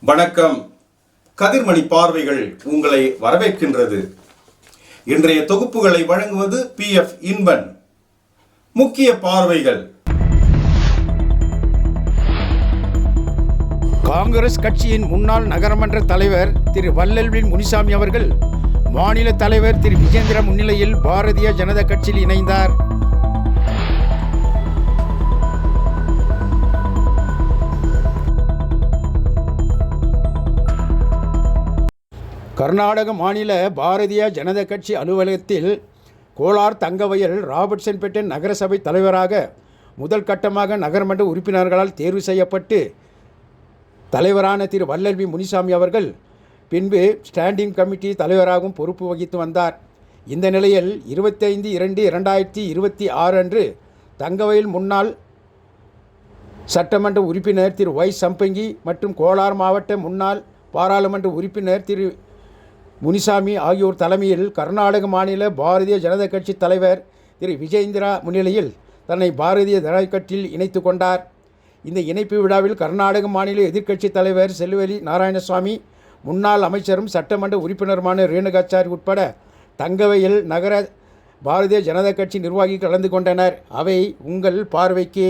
வணக்கம். கதிர்மணி பார்வைகள் உங்களை வரவேற்கின்றது. இன்றைய தொகுப்புகளை வழங்குவது PF இன்பன். முக்கிய பார்வைகள். காங்கிரஸ் கட்சியின் முன்னாள் நகரமன்ற தலைவர் திரு வல்லல்வி முனிசாமி அவர்கள் மாநில தலைவர் திரு விஜேந்திரா முன்னிலையில் பாரதிய ஜனதா கட்சியில் இணைந்தார். கர்நாடக மாநில பாரதிய ஜனதா கட்சி அலுவலகத்தில் கோலார் தங்கவயல் ராபர்ட்சன்பேட்டை நகரசபை தலைவராக முதல் கட்டமாக நகரமன்ற உறுப்பினர்களால் தேர்வு செய்யப்பட்டு தலைவரான திரு வல்லல்வி முனிசாமி அவர்கள் பின்பு ஸ்டாண்டிங் கமிட்டி தலைவராகவும் பொறுப்பு வகித்து வந்தார். இந்த நிலையில் 25/2/2026 அன்று தங்கவயல் முன்னாள் சட்டமன்ற உறுப்பினர் திரு ஒய் சம்பங்கி மற்றும் கோலார் மாவட்ட முன்னாள் பாராளுமன்ற உறுப்பினர் திரு முனிசாமி ஆகியோர் தலைமையில் கர்நாடக மாநில பாரதிய ஜனதா கட்சி தலைவர் திரு விஜேந்திரா முன்னிலையில் தன்னை பாரதிய ஜனதா கட்சியில் இணைத்து கொண்டார். இந்த இணைப்பு விழாவில் கர்நாடக மாநில எதிர்க்கட்சி தலைவர் செல்வலி நாராயணசாமி, முன்னாள் அமைச்சரும் சட்டமன்ற உறுப்பினருமான ரேணுகாச்சாரி உட்பட தங்கவயல் நகர பாரதிய ஜனதா கட்சி நிர்வாகிகள் கலந்து கொண்டனர். அவை உங்கள் பார்வைக்கு.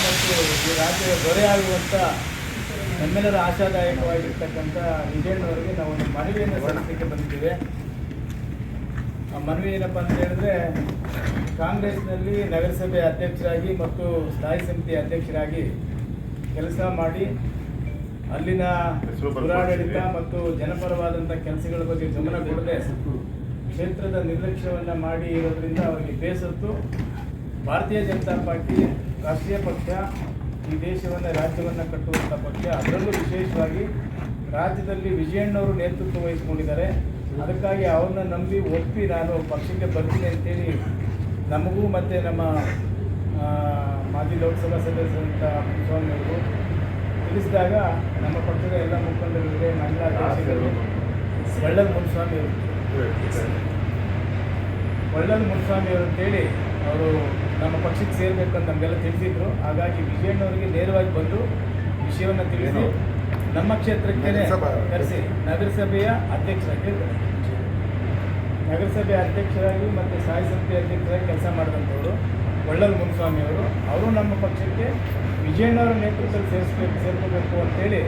ಮತ್ತು ಈ ರಾಜ್ಯದ ದೊರೆಯಾಗುವಂಥ ನಮ್ಮೆಲ್ಲರ ಆಶಾದಾಯಕವಾಗಿರ್ತಕ್ಕಂಥ ವಿಜಯಣ್ಣವರಿಗೆ ನಾವು ಒಂದು ಮನವಿಯನ್ನು ಸಲ್ಲಿಸಲಿಕ್ಕೆ ಬಂದಿದ್ದೇವೆ. ಆ ಮನವಿ ಏನಪ್ಪ ಅಂತ ಹೇಳಿದ್ರೆ, ಕಾಂಗ್ರೆಸ್ನಲ್ಲಿ ನಗರಸಭೆ ಅಧ್ಯಕ್ಷರಾಗಿ ಮತ್ತು ಸ್ಥಾಯಿ ಸಮಿತಿ ಅಧ್ಯಕ್ಷರಾಗಿ ಕೆಲಸ ಮಾಡಿ ಅಲ್ಲಿನ ದುರಾಡಳಿತ ಮತ್ತು ಜನಪರವಾದಂಥ ಕೆಲಸಗಳ ಬಗ್ಗೆ ಗಮನ ಕೊಡದೆ ಕ್ಷೇತ್ರದ ನಿರ್ಲಕ್ಷ್ಯವನ್ನು ಮಾಡಿ ಇರೋದ್ರಿಂದ ಅವರಿಗೆ ಬೇಸತ್ತು ಭಾರತೀಯ ಜನತಾ ಪಾರ್ಟಿ ರಾಷ್ಟ್ರೀಯ ಪಕ್ಷ ಈ ದೇಶವನ್ನು ರಾಜ್ಯವನ್ನು ಕಟ್ಟುವಂಥ ಪಕ್ಷ, ಅದರಲ್ಲೂ ವಿಶೇಷವಾಗಿ ರಾಜ್ಯದಲ್ಲಿ ವಿಜಯಣ್ಣವರು ನೇತೃತ್ವ ವಹಿಸಿಕೊಂಡಿದ್ದಾರೆ. ಅದಕ್ಕಾಗಿ ಅವ್ರನ್ನ ನಂಬಿ ಒಪ್ಪಿ ನಾನು ಪಕ್ಷಕ್ಕೆ ಬರ್ತೀನಿ ಅಂತೇಳಿ ನಮಗೂ ಮತ್ತು ನಮ್ಮ ಮಾಜಿ ಲೋಕಸಭಾ ಸದಸ್ಯರಂಥ ಮುನಿಸ್ವಾಮಿ ಅವರು ತಿಳಿಸಿದಾಗ ನಮ್ಮ ಪಕ್ಷದ ಎಲ್ಲ ಮುಖಂಡರಿಗೆ ಮಹಿಳಾ ಅಧ್ಯಕ್ಷರು ಒಳ್ಳಲ್ ಮುನಿಸ್ವಾಮಿ ಅವರು ಅಂತೇಳಿ ಅವರು ನಮ್ಮ ಪಕ್ಷಕ್ಕೆ ಸೇರಬೇಕಂತ ನಮಗೆಲ್ಲ ತಿಳಿಸಿದ್ರು. ಹಾಗಾಗಿ ವಿಜಯಣ್ಣವರಿಗೆ ನೇರವಾಗಿ ಬಂದು ವಿಷಯವನ್ನು ತಿಳಿಸಿ ನಮ್ಮ ಕ್ಷೇತ್ರಕ್ಕೆ ಕರೆಸಿ ನಗರಸಭೆಯ ಅಧ್ಯಕ್ಷರಾಗಿ ಮತ್ತು ಸ್ಥಾಯಿ ಸಮಿತಿ ಅಧ್ಯಕ್ಷರಾಗಿ ಕೆಲಸ ಮಾಡಿದಂಥವರು ಒಳ್ಳಲ್ ಮುನಿಸ್ವಾಮಿ ಅವರು ನಮ್ಮ ಪಕ್ಷಕ್ಕೆ ವಿಜಯಣ್ಣವರ ನೇತೃತ್ವದಲ್ಲಿ ಸೇರ್ಕೋಬೇಕು ಅಂತೇಳಿ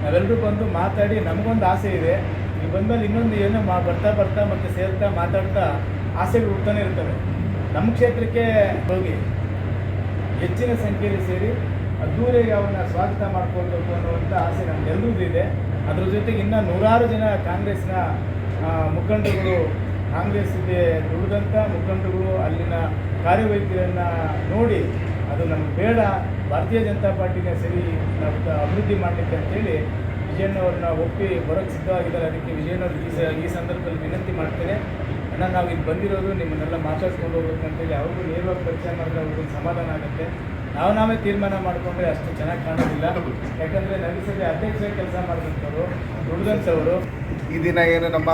ನಾವೆಲ್ಲರೂ ಬಂದು ಮಾತಾಡಿ ನಮಗೊಂದು ಆಸೆ ಇದೆ. ಈಗ ಬಂದಮೇಲೆ ಇನ್ನೊಂದು ಏನೋ ಬರ್ತಾ ಮತ್ತು ಸೇರ್ತಾ ಮಾತಾಡ್ತಾ ಆಸೆಗಳು ಹುಡ್ತಾನೆ ಇರ್ತವೆ. ನಮ್ಮ ಕ್ಷೇತ್ರಕ್ಕೆ ಹೋಗಿ ಹೆಚ್ಚಿನ ಸಂಖ್ಯೆಯಲ್ಲಿ ಸೇರಿ ಅದ್ದೂರಿಯಾಗಿ ಅವನ್ನ ಸ್ವಾಗತ ಮಾಡಿಕೊಳ್ಬೇಕು ಅನ್ನುವಂಥ ಆಸೆ ನಮಗೆಲ್ಲರಿಗೂ ಇದೆ. ಅದರ ಜೊತೆಗೆ ಇನ್ನೂ ನೂರಾರು ಜನ ಕಾಂಗ್ರೆಸ್ನ ಮುಖಂಡರುಗಳು, ಕಾಂಗ್ರೆಸ್ಗೆ ದುಡಿದಂಥ ಮುಖಂಡರುಗಳು ಅಲ್ಲಿನ ಕಾರ್ಯವೈಖರಿಯನ್ನು ನೋಡಿ ಅದು ನಮ್ಗೆ ಬೇಡ, ಭಾರತೀಯ ಜನತಾ ಪಾರ್ಟಿಗೆ ಸರಿ ನಾವು ಅಭಿವೃದ್ಧಿ ಮಾಡಲಿಕ್ಕೆ ಅಂತೇಳಿ ವಿಜಯಣ್ಣವ್ರನ್ನ ಒಪ್ಪಿ ಬರೋಕ್ಕೆ ಸಿದ್ಧವಾಗಿದ್ದಾರೆ. ಅದಕ್ಕೆ ವಿಜಯಣ್ಣವ್ರಿಗೆ ಈ ಸಂದರ್ಭದಲ್ಲಿ ವಿನಂತಿ ಮಾಡ್ತೇನೆ, ಅಣ್ಣ ನಾವು ಇಲ್ಲಿ ಬಂದಿರೋದು ನಿಮ್ಮನ್ನೆಲ್ಲ ಮಾತಾಡ್ಸ್ಕೊಂಡು ಹೋಗ್ಬೇಕಂತೇಳಿ ಅವ್ರಿಗೂ ನೇರವಾಗಿ ಪರಿಚಯ ಮಾಡಿದ್ರೆ ಅವ್ರಿಗೊಂದು ಸಮಾಧಾನ ಆಗುತ್ತೆ. ನಾವೇ ತೀರ್ಮಾನ ಮಾಡಿಕೊಂಡ್ರೆ ಅಷ್ಟು ಚೆನ್ನಾಗಿ ಕಾಣೋದಿಲ್ಲ. ಯಾಕಂದರೆ ನಗರಸಭೆ ಅಧ್ಯಕ್ಷರಾಗಿ ಕೆಲಸ ಮಾಡಿದಂಥವ್ರು, ದುಡಿದಂಥವರು. ಈ ದಿನ ಏನು ನಮ್ಮ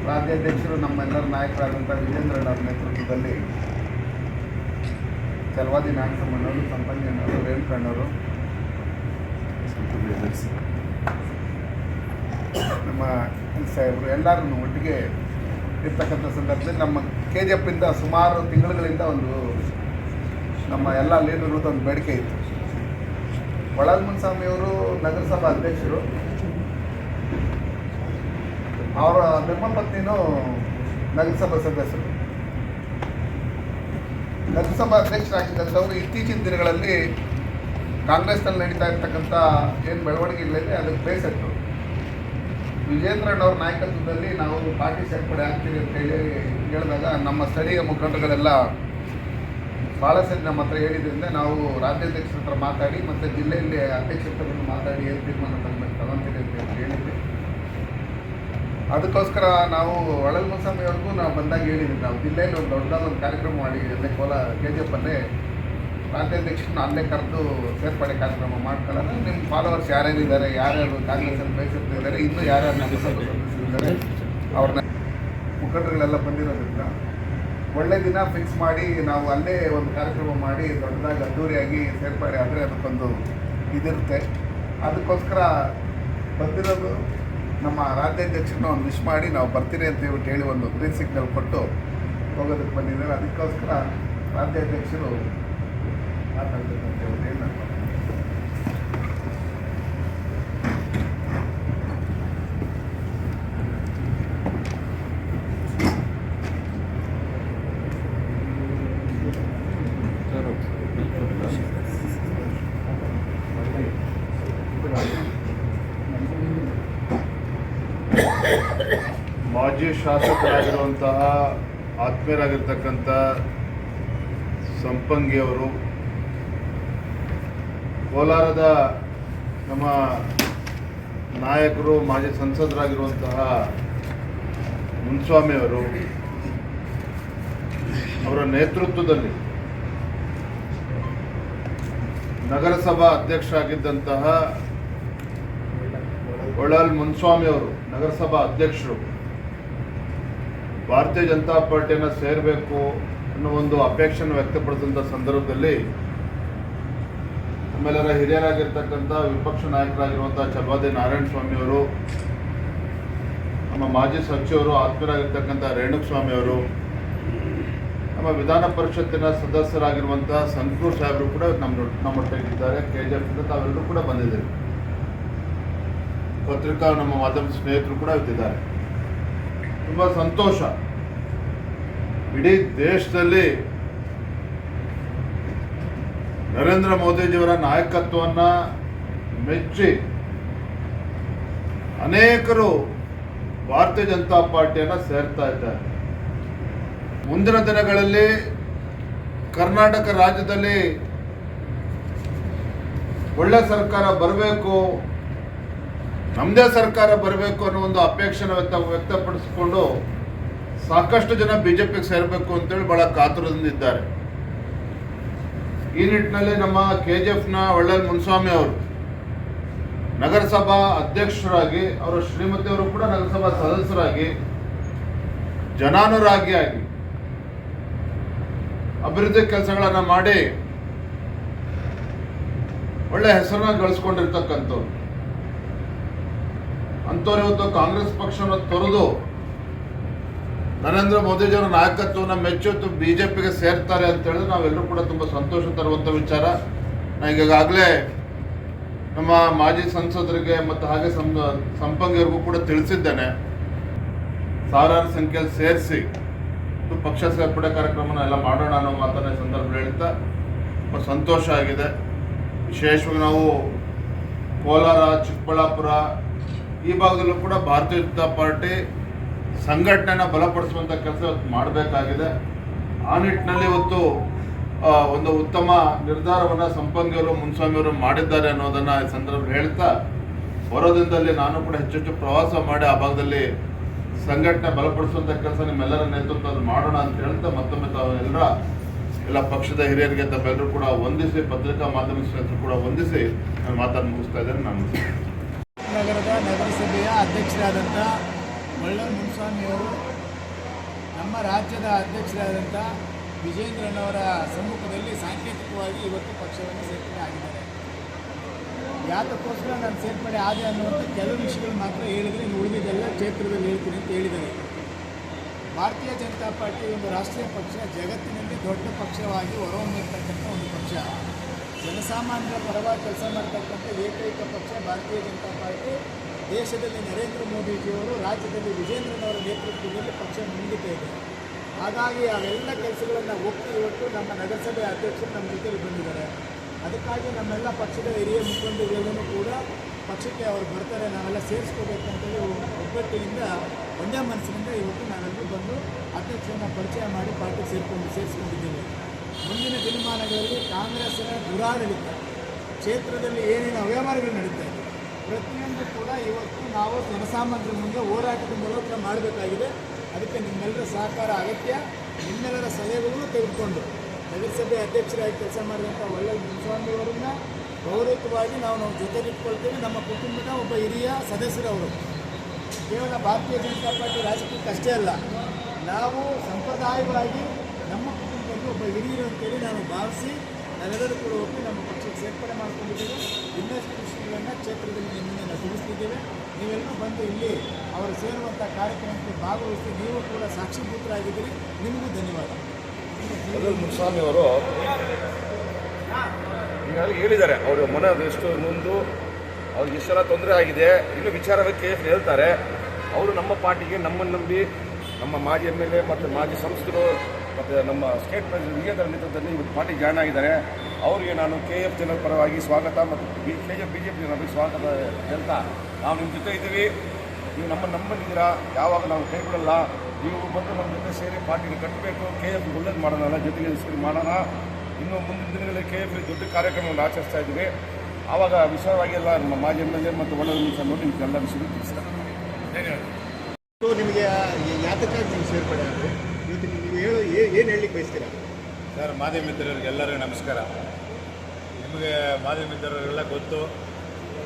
ರಾಜ್ಯಾಧ್ಯಕ್ಷರು ನಮ್ಮೆಲ್ಲರ ನಾಯಕರಾದಂಥ ವಿಜೇಂದ್ರಣ್ಣವ್ರ ನೇತೃತ್ವದಲ್ಲಿ ಚಲವಾದಿ ನಾಯಕಮ್ಮನವರು, ಸಂಪಂಗಿಯಣ್ಣವರು, ರೇಣುಕಣ್ಣವರು, ನಮ್ಮ ಸಾಹೇಬರು ಎಲ್ಲರೂ ಒಟ್ಟಿಗೆ ಇರ್ತಕ್ಕಂಥ ಸಂದರ್ಭದಲ್ಲಿ ನಮ್ಮ KGF ಇಂದ ಸುಮಾರು ತಿಂಗಳುಗಳಿಂದ ಒಂದು ನಮ್ಮ ಎಲ್ಲ ಲೀಡರ್ಗಳದ್ದು ಒಂದು ಬೇಡಿಕೆ ಇತ್ತು. ಒಳ್ಳಲ್ ಮುನಿಸ್ವಾಮಿಯವರು ನಗರಸಭಾ ಅಧ್ಯಕ್ಷರು, ಅವರ ಧರ್ಮಪತ್ನಿನೂ ನಗರಸಭಾ ಸದಸ್ಯರು. ನಗರಸಭಾ ಅಧ್ಯಕ್ಷರಾಗಿದ್ದಂಥವರು ಇತ್ತೀಚಿನ ದಿನಗಳಲ್ಲಿ ಕಾಂಗ್ರೆಸ್ನಲ್ಲಿ ನಡೀತಾ ಇರ್ತಕ್ಕಂಥ ಏನು ಬೆಳವಣಿಗೆಗಳಿದೆ ಅದಕ್ಕೆ ಬೇಸತ್ತು. ವಿಜೇಂದ್ರಣ್ಣವ್ರ ನಾಯಕತ್ವದಲ್ಲಿ ನಾವು ಪಾರ್ಟಿ ಸೇರ್ಪಡೆ ಆಗ್ತೀವಿ ಅಂತೇಳಿ ಹೇಳಿದಾಗ ನಮ್ಮ ಸ್ಥಳೀಯ ಮುಖಂಡರುಗಳೆಲ್ಲ ಭಾಳ ಸರಿ ನಮ್ಮ ಹತ್ರ ಹೇಳಿದ್ರಿಂದ ನಾವು ರಾಜ್ಯಾಧ್ಯಕ್ಷರ ಹತ್ರ ಮಾತಾಡಿ ಮತ್ತು ಜಿಲ್ಲೆಯಲ್ಲಿ ಅಧ್ಯಕ್ಷರ ಮಾತಾಡಿ ಏನು ತೀರ್ಮಾನ ತಗೊಂತೀವಿ ಅಂತ ಹೇಳಿದ್ವಿ. ಅದಕ್ಕೋಸ್ಕರ ನಾವು ಒಳ್ಳಲ್ ಮುನಿಸ್ವಾಮಿಯವ್ರಿಗೂ ನಾವು ಬಂದಾಗ ಹೇಳಿದ್ವಿ, ನಾವು ಜಿಲ್ಲೆಯಲ್ಲಿ ಒಂದು ದೊಡ್ಡದಾದ ಒಂದು ಕಾರ್ಯಕ್ರಮ ಮಾಡಿ ಅಲ್ಲೇ KGF ಅಲ್ಲೇ ರಾಜ್ಯಾಧ್ಯಕ್ಷರನ್ನ ಅಲ್ಲೇ ಕರೆದು ಸೇರ್ಪಡೆ ಕಾರ್ಯಕ್ರಮ ಮಾಡ್ಕೊಳ್ಳೋಣ. ನಿಮ್ಮ ಫಾಲೋವರ್ಸ್ ಯಾರ್ಯಾರಿದ್ದಾರೆ, ಯಾರ್ಯಾರು ಕಾಂಗ್ರೆಸ್ಸಲ್ಲಿ ಬಯಸುತ್ತಿದ್ದಾರೆ, ಇನ್ನೂ ಯಾರ್ಯಾರು ನಮ್ಮ ಸದಸ್ಯರಿದ್ದಾರೆ, ಅವ್ರನ್ನ ಮುಖಂಡರುಗಳೆಲ್ಲ ಬಂದಿರೋದ್ರಿಂದ ಒಳ್ಳೆ ದಿನ ಫಿಕ್ಸ್ ಮಾಡಿ ನಾವು ಅಲ್ಲೇ ಒಂದು ಕಾರ್ಯಕ್ರಮ ಮಾಡಿ ದೊಡ್ಡದಾಗಿ ಅದ್ದೂರಿಯಾಗಿ ಸೇರ್ಪಡೆ ಆದರೆ ಅದಕ್ಕೊಂದು ಇದಿರುತ್ತೆ. ಅದಕ್ಕೋಸ್ಕರ ಬಂದಿರೋದು ನಮ್ಮ ರಾಜ್ಯಾಧ್ಯಕ್ಷರನ್ನ ಒಂದು ವಿಶ್ ಮಾಡಿ ನಾವು ಬರ್ತೀರಿ ಅಂತ ಹೇಳ್ಬಿಟ್ಟು ಹೇಳಿ ಒಂದು ಗ್ರೀನ್ ಸಿಗ್ನಲ್ ಕೊಟ್ಟು ಹೋಗೋದಕ್ಕೆ ಬಂದಿದ್ದೇವೆ. ಅದಕ್ಕೋಸ್ಕರ ರಾಜ್ಯಾಧ್ಯಕ್ಷರು ಮಾತಾಡಬೇಕು ಅಂತ ಹೇಳ್ಬಿಟ್ಟು ಹೇಳಿ ನಾನು ಮಾಜಿ ಶಾಸಕರಾಗಿರುವಂತಹ ಆತ್ಮೀಯರಾಗಿರ್ತಕ್ಕಂಥ ಸಂಪಂಗಿಯವರು, ಕೋಲಾರದ ನಮ್ಮ ನಾಯಕರು, ಮಾಜಿ ಸಂಸದರಾಗಿರುವಂತಹ ಮುನ್ಸ್ವಾಮಿಯವರು ಅವರ ನೇತೃತ್ವದಲ್ಲಿ ನಗರಸಭಾ ಅಧ್ಯಕ್ಷರಾಗಿದ್ದಂತಹ ಒಳ್ಳಲ್ ಮುನ್ಸ್ವಾಮಿಯವರು ನಗರಸಭಾ ಅಧ್ಯಕ್ಷರು ಭಾರತೀಯ ಜನತಾ ಪಾರ್ಟಿಯನ್ನು ಸೇರಬೇಕು ಅನ್ನೋ ಒಂದು ಅಪೇಕ್ಷೆಯನ್ನು ವ್ಯಕ್ತಪಡಿಸಿದಂಥ ಸಂದರ್ಭದಲ್ಲಿ ನಮ್ಮೆಲ್ಲರ ಹಿರಿಯರಾಗಿರ್ತಕ್ಕಂಥ ವಿಪಕ್ಷ ನಾಯಕರಾಗಿರುವಂಥ ಛಲವಾದಿ ನಾರಾಯಣ ಸ್ವಾಮಿಯವರು, ನಮ್ಮ ಮಾಜಿ ಸಚಿವರು ಆತ್ಮೀಯರಾಗಿರ್ತಕ್ಕಂಥ ರೇಣುಕಸ್ವಾಮಿಯವರು, ನಮ್ಮ ವಿಧಾನ ಪರಿಷತ್ತಿನ ಸದಸ್ಯರಾಗಿರುವಂಥ ಸಂಕೂರ್ ಸಾಹೇಬರು ಕೂಡ ನಮ್ಮೊಟ್ಟಿಗಿದ್ದಾರೆ. KGF ಇಂದ ತಾವೆಲ್ಲರೂ ಕೂಡ ಬಂದಿದ್ದೀವಿ. ಪತ್ರಿಕಾ ನಮ್ಮ ಮಾಧ್ಯಮ ಸ್ನೇಹಿತರು ಕೂಡ ಇದ್ದಾರೆ. ತುಂಬ ಸಂತೋಷ. ಇಡೀ ದೇಶದಲ್ಲಿ ನರೇಂದ್ರ ಮೋದಿಜಿಯವರ ನಾಯಕತ್ವವನ್ನು ಮೆಚ್ಚಿ ಅನೇಕರು ಭಾರತೀಯ ಜನತಾ ಪಾರ್ಟಿಯನ್ನು ಸೇರ್ತಾ ಇದ್ದಾರೆ. ಮುಂದಿನ ದಿನಗಳಲ್ಲಿ ಕರ್ನಾಟಕ ರಾಜ್ಯದಲ್ಲಿ ಒಳ್ಳೆ ಸರ್ಕಾರ ಬರಬೇಕು, ನಮ್ಮದೇ ಸರ್ಕಾರ ಬರಬೇಕು ಅನ್ನೋ ಒಂದು ಅಪೇಕ್ಷೆನ ವ್ಯಕ್ತಪಡಿಸಿಕೊಂಡು ಸಾಕಷ್ಟು ಜನ BJPಗೆ ಸೇರಬೇಕು ಅಂತೇಳಿ ಬಹಳ ಕಾತುರದಿಂದ ಇದ್ದಾರೆ. ಈ ನಿಟ್ಟಿನಲ್ಲಿ ನಮ್ಮ KGFನ ಒಳ್ಳಲ್ ಮುನ್ಸ್ವಾಮಿ ಅವರು ನಗರಸಭಾ ಅಧ್ಯಕ್ಷರಾಗಿ, ಅವರ ಶ್ರೀಮತಿಯವರು ಕೂಡ ನಗರಸಭಾ ಸದಸ್ಯರಾಗಿ, ಜನಾನುರಾಗಿಯಾಗಿ ಅಭಿವೃದ್ಧಿ ಕೆಲಸಗಳನ್ನು ಮಾಡಿ ಒಳ್ಳೆ ಹೆಸರನ್ನ ಗಳಿಸ್ಕೊಂಡಿರ್ತಕ್ಕಂಥವ್ರು. ಅಂಥವ್ರು ಇವತ್ತು ಕಾಂಗ್ರೆಸ್ ಪಕ್ಷವನ್ನು ತೊರೆದು ನರೇಂದ್ರ ಮೋದಿಜಿಯವರ ನಾಯಕತ್ವವನ್ನು ಮೆಚ್ಚು BJPಗೆ ಸೇರ್ತಾರೆ ಅಂತ ಹೇಳಿದ್ರೆ ನಾವೆಲ್ಲರೂ ಕೂಡ ತುಂಬ ಸಂತೋಷ ತರುವಂಥ ವಿಚಾರ. ನಾನು ಈಗಾಗಲೇ ನಮ್ಮ ಮಾಜಿ ಸಂಸದರಿಗೆ ಮತ್ತು ಹಾಗೆ ಸಂಪಂಗಿಯವ್ರಿಗೂ ಕೂಡ ತಿಳಿಸಿದ್ದೇನೆ. ಸಾವಿರಾರು ಸಂಖ್ಯೆಯಲ್ಲಿ ಸೇರಿಸಿ ಪಕ್ಷ ಸೇರ್ಪಡೆ ಕಾರ್ಯಕ್ರಮನ ಎಲ್ಲ ಮಾಡೋಣ ಅನ್ನೋ ಮಾತನ್ನ ಸಂದರ್ಭ ಹೇಳ್ತಾ ತುಂಬ ಸಂತೋಷ ಆಗಿದೆ. ವಿಶೇಷವಾಗಿ ನಾವು ಕೋಲಾರ, ಚಿಕ್ಕಬಳ್ಳಾಪುರ ಈ ಭಾಗದಲ್ಲೂ ಕೂಡ ಭಾರತೀಯ ಜನತಾ ಪಾರ್ಟಿ ಸಂಘಟನೆಯನ್ನು ಬಲಪಡಿಸುವಂಥ ಕೆಲಸ ಮಾಡಬೇಕಾಗಿದೆ. ಆ ನಿಟ್ಟಿನಲ್ಲಿ ಇವತ್ತು ಒಂದು ಉತ್ತಮ ನಿರ್ಧಾರವನ್ನು ಸಂಪಂಗಿಯವರು, ಮುನ್ಸ್ವಾಮಿಯವರು ಮಾಡಿದ್ದಾರೆ ಅನ್ನೋದನ್ನು ಈ ಸಂದರ್ಭ ಹೇಳ್ತಾ, ಬರೋ ದಿನದಲ್ಲಿ ನಾನು ಕೂಡ ಹೆಚ್ಚೆಚ್ಚು ಪ್ರವಾಸ ಮಾಡಿ ಆ ಭಾಗದಲ್ಲಿ ಸಂಘಟನೆ ಬಲಪಡಿಸುವಂಥ ಕೆಲಸ ನಿಮ್ಮೆಲ್ಲರ ನೇತೃತ್ವದಲ್ಲಿ ಮಾಡೋಣ ಅಂತ ಹೇಳ್ತಾ ಮತ್ತೊಮ್ಮೆ ತಾವು ಎಲ್ಲ ಪಕ್ಷದ ಹಿರಿಯರಿಗೆ ತಮ್ಮೆಲ್ಲರೂ ಕೂಡ ವಂದಿಸಿ, ಪತ್ರಿಕಾ ಮಾಧ್ಯಮ ಸ್ನೇಹಿತರು ಕೂಡ ವಂದಿಸಿ ನಾನು ಮಾತನ್ನು ಮುಗಿಸ್ತಾ ಇದ್ದೇನೆ. ನಾನು ನಗರದ ನಗರಸಭೆಯ ಅಧ್ಯಕ್ಷರಾದಂಥ ಒಳ್ಳಲ್ ಮುನ್ಸ್ವಾಮಿಯವರು ನಮ್ಮ ರಾಜ್ಯದ ಅಧ್ಯಕ್ಷರಾದಂಥ ವಿಜೇಂದ್ರನವರ ಸಮ್ಮುಖದಲ್ಲಿ ಸಾಂಕೇತಿಕವಾಗಿ ಇವತ್ತು ಪಕ್ಷವನ್ನು ಸೇರ್ಪಡೆ ಆಗಿದ್ದಾರೆ. ಯಾತಕ್ಕೋಸ್ಕರ ನಾನು ಸೇರ್ಪಡೆ ಆದೆ ಅನ್ನುವಂಥ ಕೆಲವು ವಿಷಯಗಳು ಮಾತ್ರ ಹೇಳಿದರೆ ಇನ್ನು ಉಳಿದಿದ್ದೆಲ್ಲ ಕ್ಷೇತ್ರದಲ್ಲಿ ಹೇಳ್ತೀನಿ ಅಂತ ಹೇಳಿದ್ದಾರೆ. ಭಾರತೀಯ ಜನತಾ ಪಾರ್ಟಿ ಒಂದು ರಾಷ್ಟ್ರೀಯ ಪಕ್ಷ, ಜಗತ್ತಿನಲ್ಲಿ ದೊಡ್ಡ ಪಕ್ಷವಾಗಿ ಹೊರಹೊಮ್ಮಿರ್ತಕ್ಕಂಥ ಒಂದು ಪಕ್ಷ. ಜನಸಾಮಾನ್ಯರ ಪರವಾಗಿ ಕೆಲಸ ಮಾಡ್ತಕ್ಕಂಥ ಏಕೈಕ ಪಕ್ಷ ಭಾರತೀಯ ಜನತಾ ಪಾರ್ಟಿ. ದೇಶದಲ್ಲಿ ನರೇಂದ್ರ ಮೋದಿಜಿಯವರು, ರಾಜ್ಯದಲ್ಲಿ ವಿಜೇಂದ್ರನವರ ನೇತೃತ್ವದಲ್ಲಿ ಪಕ್ಷ ಮುಂದಿತಾ ಇದೆ. ಹಾಗಾಗಿ ಅವೆಲ್ಲ ಕೆಲಸಗಳನ್ನು ಒಪ್ಪಿ ಇವತ್ತು ನಮ್ಮ ನಗರಸಭೆ ಅಧ್ಯಕ್ಷರು ನಮ್ಮ ಜೊತೆಲಿ ಬಂದಿದ್ದಾರೆ. ಅದಕ್ಕಾಗಿ ನಮ್ಮೆಲ್ಲ ಪಕ್ಷದ ಹಿರಿಯ ಮುಖಂಡರುಗಳನ್ನು ಕೂಡ ಪಕ್ಷಕ್ಕೆ ಅವರು ಬರ್ತಾರೆ, ನಾವೆಲ್ಲ ಸೇರಿಸ್ಕೋಬೇಕಂತೇಳಿ ಒಗ್ಗಟ್ಟಿನಿಂದ ಒಂದೇ ಮನಸ್ಸಿನಿಂದ ಇವತ್ತು ನಾವೆಲ್ಲರೂ ಬಂದು ಅಧ್ಯಕ್ಷರನ್ನು ಪರಿಚಯ ಮಾಡಿ ಪಾರ್ಟಿ ಸೇರಿಸ್ಕೊಂಡಿದ್ದೇವೆ. ಮುಂದಿನ ದಿನಮಾನಗಳಲ್ಲಿ ಕಾಂಗ್ರೆಸ್ಸಿನ ದುರಾಡಳಿತ ಕ್ಷೇತ್ರದಲ್ಲಿ ಏನೇನು ಅವ್ಯವಹಾರಗಳು ನಡೀತಾ ಇದೆ ಪ್ರತಿಯೊಂದು ಕೂಡ ಇವತ್ತು ನಾವು ಜನಸಾಮಾನ್ಯರ ಮುಂದೆ ಹೋರಾಟದ ಮೂಲಕ ಮಾಡಬೇಕಾಗಿದೆ. ಅದಕ್ಕೆ ನಿಮ್ಮೆಲ್ಲರ ಸಹಕಾರ ಅಗತ್ಯ. ನಿಮ್ಮೆಲ್ಲರ ಸಲಹೆಗಳನ್ನು ತೆಗೆದುಕೊಂಡು ನಗರಸಭೆ ಅಧ್ಯಕ್ಷರಾಗಿ ಕೆಲಸ ಮಾಡಿದಂಥ ಒಳ್ಳಲ್ ಮುನ್ಸ್ವಾಮಿಯವರನ್ನ ಗೌರವಯುತವಾಗಿ ನಾವು ಜೊತೆಲಿಟ್ಕೊಳ್ತೇವೆ. ನಮ್ಮ ಕುಟುಂಬದ ಒಬ್ಬ ಹಿರಿಯ ಸದಸ್ಯರವರು. ಕೇವಲ ಭಾರತೀಯ ಜನತಾ ಪಾರ್ಟಿ ರಾಜಕೀಯಕ್ಕೆ ಅಷ್ಟೇ ಅಲ್ಲ, ನಾವು ಸಂಪ್ರದಾಯವಾಗಿ ನಮ್ಮ ಕುಟುಂಬದಲ್ಲಿ ಒಬ್ಬ ಹಿರಿಯರು ಅಂತೇಳಿ ನಾನು ಭಾವಿಸಿ ನಾವೆಲ್ಲರೂ ಕೂಡ ಹೋಗಿ ನಮ್ಮ ಪಕ್ಷಕ್ಕೆ ಸೇರ್ಪಡೆ ಮಾಡ್ಕೊಂಡಿದ್ದೇವೆ. ಇನ್ನಷ್ಟು ವಿಷಯಗಳನ್ನು ಕ್ಷೇತ್ರದಲ್ಲಿ ನಿಮ್ಮಿಂದ ನಾವು ತಿಳಿಸ್ತಿದ್ದೇವೆ. ನೀವೆಲ್ಲರೂ ಬಂದು ಇಲ್ಲಿ ಅವರು ಸೇರುವಂಥ ಕಾರ್ಯಕ್ರಮಕ್ಕೆ ಭಾಗವಹಿಸಿ ನೀವು ಕೂಡ ಸಾಕ್ಷೀಭೂತರಾಗಿದ್ದೀರಿ. ನಿಮಗೂ ಧನ್ಯವಾದ. ಮುನಿಸ್ವಾಮಿ ಅವರು ಈಗಾಗಲೇ ಹೇಳಿದ್ದಾರೆ, ಅವರು ಮನದ ಎಷ್ಟು ನೊಂದು ಅವ್ರಿಗೆ ಇಷ್ಟೆಲ್ಲ ತೊಂದರೆ ಆಗಿದೆ, ಇನ್ನೂ ವಿಚಾರವಾಗಿ ಹೇಳ್ತಾರೆ. ಅವರು ನಮ್ಮ ಪಾರ್ಟಿಗೆ ನಮ್ಮನ್ನು ನಂಬಿ ನಮ್ಮ ಮಾಜಿ MLA ಮತ್ತು ಮಾಜಿ ಸಂಸದರು ಮತ್ತು ನಮ್ಮ ಸ್ಟೇಟ್ ಪ್ರೆಸಿಡೆಂಟ್ ವಿಜೇಂದ್ರ ನೇತೃತ್ವದಲ್ಲಿ ಇವತ್ತು ಪಾರ್ಟಿ ಜಾಯ್ನ್ ಆಗಿದ್ದಾರೆ. ಅವರಿಗೆ ನಾನು KF ಜನರ ಪರವಾಗಿ ಸ್ವಾಗತ ಮತ್ತು BJP ಜನರಿಗೆ ಸ್ವಾಗತ ಹೇಳ್ತಾ, ನಾವು ನಿಮ್ಮ ಜೊತೆ ಇದ್ದೀವಿ, ನೀವು ನಮ್ಮನ್ನು ನಂಬಂದಿದ್ದೀರಾ, ಯಾವಾಗ ನಾವು ಕೈ ಬಿಡಲ್ಲ. ನೀವು ಬಂದು ನಮ್ಮ ಜೊತೆ ಸೇರಿ ಪಾರ್ಟಿಗೆ ಕಟ್ಟಬೇಕು, KF ಒಳ್ಳೇದು ಮಾಡೋಣ, ಜೊತೆಗೆ ಸೇರಿ ಮಾಡೋಣ. ಇನ್ನು ಮುಂದಿನ ದಿನಗಳಲ್ಲಿ KF ದೊಡ್ಡ ಕಾರ್ಯಕ್ರಮವನ್ನು ಆಚರಿಸ್ತಾ ಇದ್ದೀವಿ. ಆವಾಗ ವಿಷಯವಾಗಿ ಎಲ್ಲ ನಮ್ಮ ಮಾಜಿ MLA ಮತ್ತು ಒಳ್ಳೆಯ ನಿಮಿಷ ನೋಡಿ ನಿಮಗೆಲ್ಲ ವಿಷಯ ತಿಳಿಸ್ತಾರೆ. ನಿಮಗೆ ಯಾತಕ್ಕಾಗಿ ನೀವು ಸೇರ್ಪಡೆ ಆದರೆ ಇವತ್ತು ನೀವು ಏನು ಹೇಳಲಿಕ್ಕೆ ಬಯಸ್ತೀರಾ? ಸರ್, ಮಾಧ್ಯಮ ಮಿತ್ರರಿಗೆ ಎಲ್ಲರಿಗೂ ನಮಸ್ಕಾರ. ನಿಮಗೆ ಮಾಧ್ಯಮ ಮಿತ್ರರಿಗೆಲ್ಲ ಗೊತ್ತು,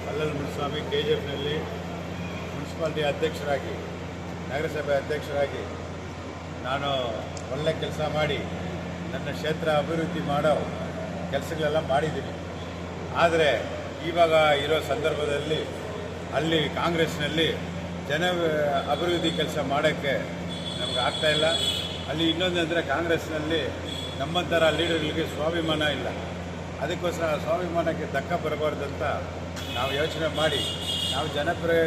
ಅಲ್ಲಲ್ ಮುನಿಸ್ವಾಮಿ KGFನಲ್ಲಿ ಮುನ್ಸಿಪಾಲ್ಟಿ ಅಧ್ಯಕ್ಷರಾಗಿ, ನಗರಸಭೆ ಅಧ್ಯಕ್ಷರಾಗಿ ನಾನು ಒಳ್ಳೆ ಕೆಲಸ ಮಾಡಿ ನನ್ನ ಕ್ಷೇತ್ರ ಅಭಿವೃದ್ಧಿ ಮಾಡೋ ಕೆಲಸಗಳೆಲ್ಲ ಮಾಡಿದ್ದೀನಿ. ಆದರೆ ಇವಾಗ ಇರೋ ಸಂದರ್ಭದಲ್ಲಿ ಅಲ್ಲಿ ಕಾಂಗ್ರೆಸ್ನಲ್ಲಿ ಅಭಿವೃದ್ಧಿ ಕೆಲಸ ಮಾಡೋಕ್ಕೆ ನಮ್ಗೆ ಆಗ್ತಾಯಿಲ್ಲ. ಅಲ್ಲಿ ಇನ್ನೊಂದಂದರೆ ಕಾಂಗ್ರೆಸ್ನಲ್ಲಿ ನಮ್ಮಂಥರ ಲೀಡರ್ಗಳಿಗೆ ಸ್ವಾಭಿಮಾನ ಇಲ್ಲ. ಅದಕ್ಕೋಸ್ಕರ ಸ್ವಾಭಿಮಾನಕ್ಕೆ ಧಕ್ಕ ಬರಬಾರ್ದಂತ ನಾವು ಯೋಚನೆ ಮಾಡಿ, ನಾವು ಜನಪ್ರಿಯ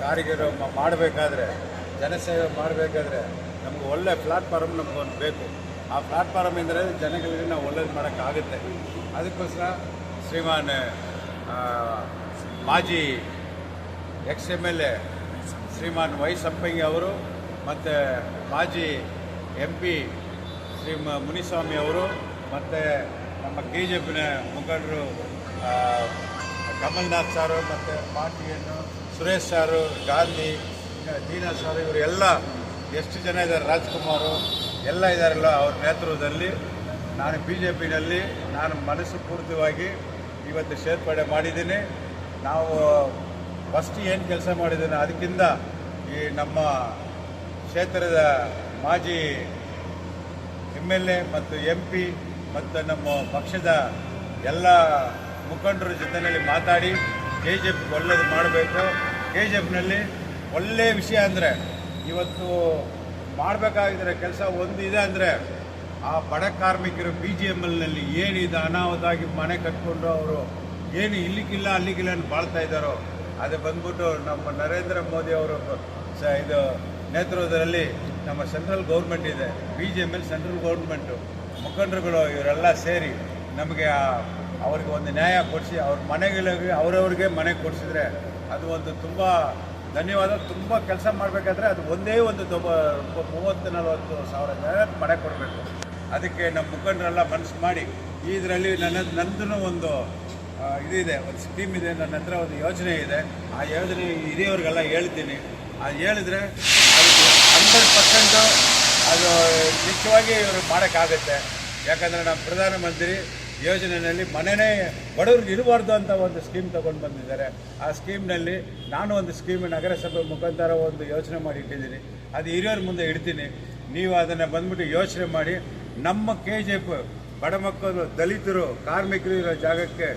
ಕಾರ್ಯಗಳು ಮಾಡಬೇಕಾದ್ರೆ, ಜನಸೇವೆ ಮಾಡಬೇಕಾದ್ರೆ ನಮ್ಗೆ ಒಳ್ಳೆ ಪ್ಲಾಟ್ಫಾರ್ಮ್ ನಮಗೊಂದು ಬೇಕು. ಆ ಪ್ಲಾಟ್ಫಾರ್ಮ್ ಎಂದರೆ ಜನಗಳಿಗೆ ನಾವು ಒಳ್ಳೇದು ಮಾಡೋಕ್ಕಾಗುತ್ತೆ. ಅದಕ್ಕೋಸ್ಕರ ಶ್ರೀಮಾನ್ ಮಾಜಿ ex-MLA ಶ್ರೀಮಾನ್ ವೈ ಸಂಪಂಗಿ ಅವರು ಮತ್ತು ಮಾಜಿ MP ಮುನಿಸ್ವಾಮಿ ಅವರು ಮತ್ತು ನಮ್ಮ KGFನ ಮುಖಂಡರು ಕಮಲ್ನಾಥ್ ಸಾರು ಮತ್ತು ಪಾರ್ಟಿಯನ್ನು ಸುರೇಶ್ ಸಾರು, ಗಾಂಧಿ, ದೀನಾ ಸಾರು, ಇವರು ಎಲ್ಲ ಎಷ್ಟು ಜನ ಇದ್ದಾರೆ, ರಾಜ್ಕುಮಾರು ಎಲ್ಲ ಇದ್ದಾರಲ್ಲ, ಅವ್ರ ನೇತೃತ್ವದಲ್ಲಿ ನಾನು BJPನಲ್ಲಿ ನಾನು ಮನಸ್ಸು ಪೂರ್ತಿಯಾಗಿ ಇವತ್ತು ಸೇರ್ಪಡೆ ಮಾಡಿದ್ದೀನಿ. ನಾವು ಫಸ್ಟ್ ಏನು ಕೆಲಸ ಮಾಡಿದ್ದೇನೆ ಅದಕ್ಕಿಂತ ಈ ನಮ್ಮ ಕ್ಷೇತ್ರದ ಮಾಜಿ MLA ಮತ್ತು MP ಮತ್ತು ನಮ್ಮ ಪಕ್ಷದ ಎಲ್ಲ ಮುಖಂಡರ ಜೊತೆಯಲ್ಲಿ ಮಾತಾಡಿ KGF ಒಳ್ಳೆಯದು ಮಾಡಬೇಕು. KGFನಲ್ಲಿ ಒಳ್ಳೆಯ ವಿಷಯ ಅಂದರೆ ಇವತ್ತು ಮಾಡಬೇಕಾಗಿದ್ರೆ ಕೆಲಸ ಒಂದು ಇದೆ ಅಂದರೆ, ಆ ಬಡ ಕಾರ್ಮಿಕರು BGMLನಲ್ಲಿ ಏನಿದೆ ಅನಾಹುತವಾಗಿ ಮನೆ ಕಟ್ಕೊಂಡು ಅವರು ಏನು ಇಲ್ಲಿಗಿಲ್ಲ ಅಲ್ಲಿಗಿಲ್ಲ ಅಂತ ಬಾಳ್ತಾ ಇದ್ದಾರೋ, ಅದು ಬಂದ್ಬಿಟ್ಟು ನಮ್ಮ ನರೇಂದ್ರ ಮೋದಿ ಅವರು ಇದು ನೇತೃತ್ವದಲ್ಲಿ ನಮ್ಮ ಸೆಂಟ್ರಲ್ ಗೌರ್ಮೆಂಟ್ ಇದೆ, BGML ಸೆಂಟ್ರಲ್ ಗೌರ್ಮೆಂಟು ಮುಖಂಡರುಗಳು ಇವರೆಲ್ಲ ಸೇರಿ ನಮಗೆ ಅವ್ರಿಗೆ ಒಂದು ನ್ಯಾಯ ಕೊಡಿಸಿ ಅವ್ರ ಮನೆಗಳಿಗೆ ಅವರವ್ರಿಗೆ ಮನೆ ಕೊಡಿಸಿದ್ರೆ ಅದು ಒಂದು ತುಂಬ ಧನ್ಯವಾದ. ತುಂಬ ಕೆಲಸ ಮಾಡಬೇಕಾದ್ರೆ ಅದು ಒಂದೇ ಒಂದು 30-40 ಸಾವಿರ ಜನ ಮನೆ ಕೊಡಬೇಕು. ಅದಕ್ಕೆ ನಮ್ಮ ಮುಖಂಡರೆಲ್ಲ ಮನಸ್ಸು ಮಾಡಿ ಇದರಲ್ಲಿ ನಂದು ಒಂದು ಇದಿದೆ, ಒಂದು ಸ್ಕೀಮ್ ಇದೆ, ನನ್ನ ಹತ್ರ ಒಂದು ಯೋಜನೆ ಇದೆ. ಆ ಯೋಜನೆ ಹಿರಿಯವ್ರಿಗೆಲ್ಲ ಹೇಳ್ತೀನಿ. ಅದು ಹೇಳಿದ್ರೆ ಅದಕ್ಕೆ 100% ಅದು ನಿಜವಾಗಿ ಇವರು ಮಾಡೋಕ್ಕಾಗುತ್ತೆ. ಯಾಕಂದರೆ ನಮ್ಮ ಪ್ರಧಾನಮಂತ್ರಿ ಯೋಜನೆಯಲ್ಲಿ ಮನೆಯೇ ಬಡವ್ರಿಗೆ ಇರಬಾರ್ದು ಅಂತ ಒಂದು ಸ್ಕೀಮ್ ತೊಗೊಂಡು ಬಂದಿದ್ದಾರೆ. ಆ ಸ್ಕೀಮ್ನಲ್ಲಿ ನಾನು ಒಂದು ಸ್ಕೀಮ್ ನಗರಸಭೆ ಮುಖಾಂತರ ಒಂದು ಯೋಚನೆ ಮಾಡಿ ಇಟ್ಟಿದ್ದೀನಿ. ಅದು ಹಿರಿಯರ ಮುಂದೆ ಇಡ್ತೀನಿ. ನೀವು ಅದನ್ನು ಬಂದ್ಬಿಟ್ಟು ಯೋಚನೆ ಮಾಡಿ ನಮ್ಮ KGF ಬಡ ಮಕ್ಕಳು, ದಲಿತರು, ಕಾರ್ಮಿಕರು ಇರೋ ಜಾಗಕ್ಕೆ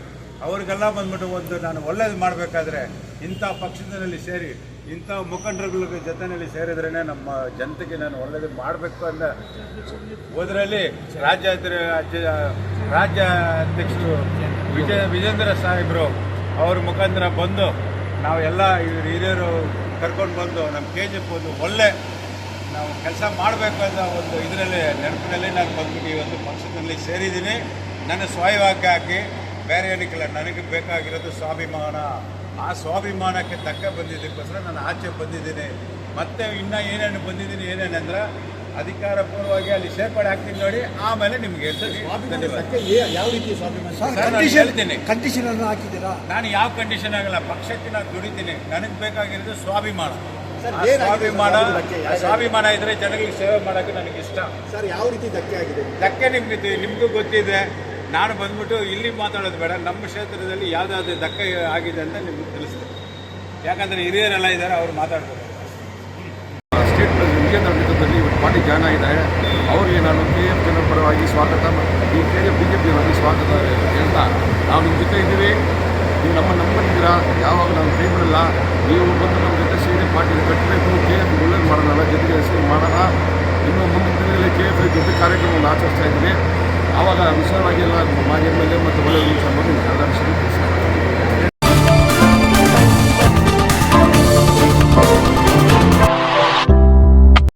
ಅವ್ರಿಗೆಲ್ಲ ಬಂದ್ಬಿಟ್ಟು ಒಂದು ನಾನು ಒಳ್ಳೇದು ಮಾಡಬೇಕಾದ್ರೆ ಇಂಥ ಪಕ್ಷದಲ್ಲಿ ಸೇರಿ ಇಂಥ ಮುಖಂಡರುಗಳ ಜೊತೆಯಲ್ಲಿ ಸೇರಿದ್ರೇ ನಮ್ಮ ಜನತೆಗೆ ನಾನು ಒಳ್ಳೇದು ಮಾಡಬೇಕು ಅಂತ ಹೋದ್ರಲ್ಲಿ ರಾಜ್ಯಾಧ್ಯಕ್ಷರು ವಿಜೇಂದ್ರ ಸಾಹೇಬರು ಅವ್ರ ಮುಖಾಂತರ ಬಂದು ನಾವೆಲ್ಲ ಹಿರಿಯರು ಕರ್ಕೊಂಡು ಬಂದು ನಮ್ಮ KGF ಒಂದು ಒಳ್ಳೆ ನಾವು ಕೆಲಸ ಮಾಡಬೇಕು ಅಂತ ಒಂದು ಇದರಲ್ಲಿ ನೆನಪಿನಲ್ಲಿ ನಾನು ಬಂದ್ಬಿಟ್ಟು ಈ ಒಂದು ಪಕ್ಷದಲ್ಲಿ ಸೇರಿದ್ದೀನಿ. ನನ್ನ ಸ್ವಯವಾಗಿ ಹಾಕಿ ಬೇರೆ ಏನಕ್ಕಿಲ್ಲ, ನನಗೆ ಬೇಕಾಗಿರೋದು ಸ್ವಾಭಿಮಾನ. ಆ ಸ್ವಾಭಿಮಾನಕ್ಕೆ ತಕ್ಕ ಬಂದಿದ್ದಕ್ಕೋಸ್ಕರ ನಾನು ಆಚೆ ಬಂದಿದ್ದೀನಿ. ಮತ್ತೆ ಇನ್ನೂ ಏನೇನು ಬಂದಿದ್ದೀನಿ ಏನೇನಂದ್ರೆ ಅಧಿಕಾರಪೂರ್ವವಾಗಿ ಅಲ್ಲಿ ಸೇರ್ಪಡೆ ಆಗ್ತೀನಿ ನೋಡಿ, ಆಮೇಲೆ ನಿಮ್ಗೆ ಹೇಳ್ತೀನಿ. ಯಾವ ರೀತಿ ಸ್ವಾಭಿಮಾನ ಹೇಳ್ತೀನಿ. ಕಂಡೀಷನ್ ಅನ್ನು ಹಾಕಿದ್ದೀರಾ? ನಾನು ಯಾವ ಕಂಡೀಷನ್ ಆಗಲ್ಲ, ಪಕ್ಷಕ್ಕೆ ನಾನು ದುಡಿತೀನಿ. ನನಗೆ ಬೇಕಾಗಿರೋದು ಸ್ವಾಭಿಮಾನ. ಸ್ವಾಭಿಮಾನ ಇದ್ರೆ ಜನಗಳಿಗೆ ಸೇವೆ ಮಾಡೋಕ್ಕೆ ನನಗೆ ಇಷ್ಟ. ಸರ್, ಯಾವ ರೀತಿ ಧಕ್ಕೆ ಆಗಿದೆ? ಧಕ್ಕೆ ನಿಮಗೂ ಗೊತ್ತಿದೆ. ನಾನು ಬಂದ್ಬಿಟ್ಟು ಇಲ್ಲಿ ಮಾತಾಡೋದು ಬೇಡ, ನಮ್ಮ ಕ್ಷೇತ್ರದಲ್ಲಿ ಯಾವುದಾದ್ರು ಧಕ್ಕೆ ಆಗಿದೆ ಅಂತ ನಿಮ್ಗೆ ತಿಳಿಸ್ತೀನಿ. ಯಾಕಂದರೆ ಹಿರಿಯರೆಲ್ಲ ಇದ್ದಾರೆ, ಅವರು ಮಾತಾಡ್ತಾರೆ. ಸ್ಟೇಟ್ ಪ್ರೆಸಿಡೆಂಟ್ ವಿಜೇಂದ್ರ ನೇತೃತ್ವದಲ್ಲಿ ಇವತ್ತು ಪಾರ್ಟಿ ಜಾಯ್ನ್ ಆಗಿದ್ದಾರೆ. ಅವರಿಗೆ ನಾನು KF ಜನರ ಪರವಾಗಿ ಸ್ವಾಗತ, ಈ KJP BJP ಪರವಾಗಿ ಸ್ವಾಗತ ಹೇಳ್ತಾ ನಾವು ನಿಮ್ಮ ಜೊತೆ ಇದ್ದೀವಿ. ನೀವು ನಂಬಿದ್ದೀರಾ, ಯಾವಾಗ ನಾವು ಕೈ ಬಿಡಲ್ಲ. ನೀವು ಬಂದು ನಮ್ಮ ಜೊತೆ ಸೇರಿ ಪಾರ್ಟಿನ ಕಟ್ಟಬೇಕು, KF ಒಳ್ಳೇದು ಮಾಡೋಣ, ಜೊತೆಗೆ ಸೇರಿ ಮಾಡೋಣ. ಇನ್ನು ಮುಂದಿನ ದಿನಗಳಲ್ಲಿ KF ಜೊತೆ ಕಾರ್ಯಕ್ರಮವನ್ನು ಆಚರಿಸ್ತಾ ಇದ್ದೀವಿ. ಆವಾಗ ವಿಶೇಷವಾಗಿ ಎಲ್ಲ ಮಾಜಿ MLA ಮತ್ತು ಒಳ್ಳೆಯ